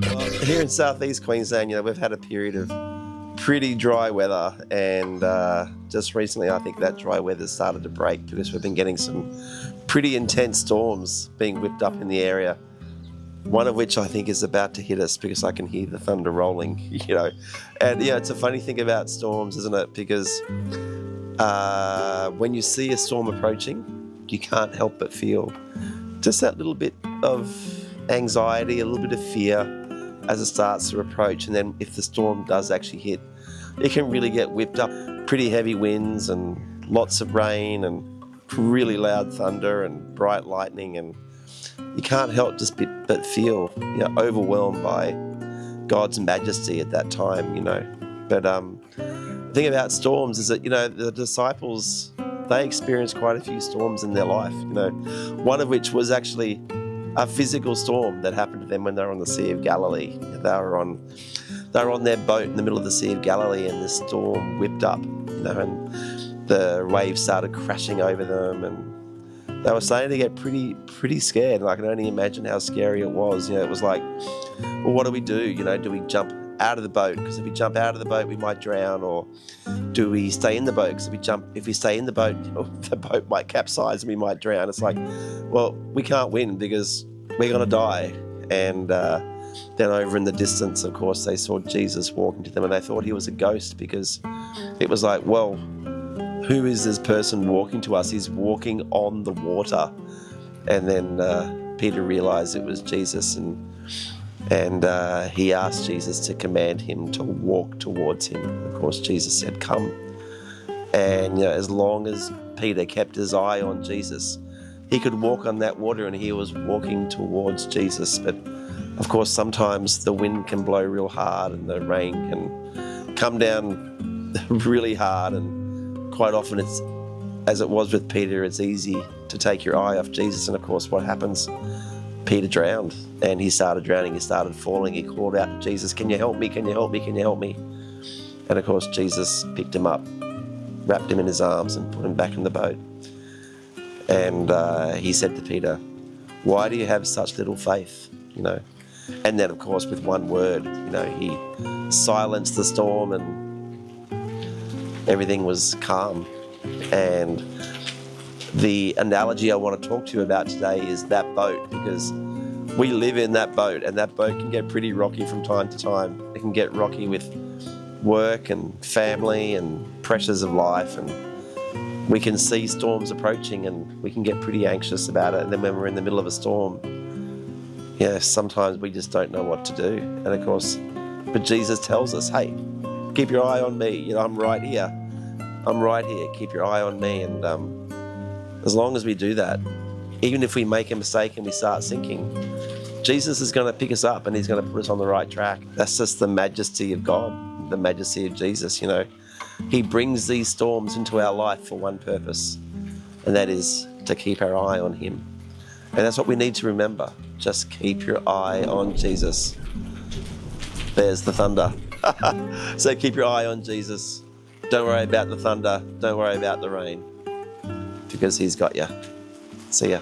Well, here in southeast Queensland, we've had a period of pretty dry weather, and just recently I think that dry weather started to break because we've been getting some pretty intense storms being whipped up in the area. One of which I think is about to hit us because I can hear the thunder rolling, And it's a funny thing about storms, isn't it? Because when you see a storm approaching, you can't help but feel just that little bit of anxiety, a little bit of fear as it starts to approach. And then if the storm does actually hit, it can really get whipped up. Pretty heavy winds and lots of rain and really loud thunder and bright lightning, and you can't help just but feel overwhelmed by God's majesty at that time. But the thing about storms is that the disciples, they experienced quite a few storms in their life. One of which was actually a physical storm that happened to them when they were on the Sea of Galilee. They were on their boat in the middle of the Sea of Galilee, and the storm whipped up, and the waves started crashing over them, and they were starting to get pretty scared. And I can only imagine how scary it was. It was like, well, what do we do? Do we jump out of the boat? Because if we jump out of the boat, we might drown. Or do we stay in the boat? Because if we stay in the boat, the boat might capsize and we might drown. It's like, well, we can't win because we're going to die. And then over in the distance, of course, they saw Jesus walking to them, and they thought he was a ghost, because it was like, well, who is this person walking to us? He's walking on the water. And then Peter realized it was Jesus, and he asked Jesus to command him to walk towards him. Of course, Jesus said, come. And as long as Peter kept his eye on Jesus, he could walk on that water, and he was walking towards Jesus. But of course, sometimes the wind can blow real hard and the rain can come down really hard, and quite often it's, as it was with Peter, it's easy to take your eye off Jesus. And of course, what happens? Peter drowned, and he started drowning. He started falling. He called out to Jesus, can you help me? Can you help me? Can you help me? And of course, Jesus picked him up, wrapped him in his arms, and put him back in the boat. And he said to Peter, why do you have such little faith? And then, of course, with one word, he silenced the storm, and everything was calm. And the analogy I want to talk to you about today is that boat, because we live in that boat, and that boat can get pretty rocky from time to time. It can get rocky with work and family and pressures of life, and we can see storms approaching and we can get pretty anxious about it. And then when we're in the middle of a storm, sometimes we just don't know what to do. And of course, but Jesus tells us, hey, keep your eye on me. I'm right here. I'm right here. Keep your eye on me. And as long as we do that, even if we make a mistake and we start sinking, Jesus is going to pick us up and he's going to put us on the right track. That's just the majesty of God, the majesty of Jesus. He brings these storms into our life for one purpose, and that is to keep our eye on him. And that's what we need to remember. Just keep your eye on Jesus. There's the thunder. So keep your eye on Jesus. Don't worry about the thunder. Don't worry about the rain, because he's got you. See ya.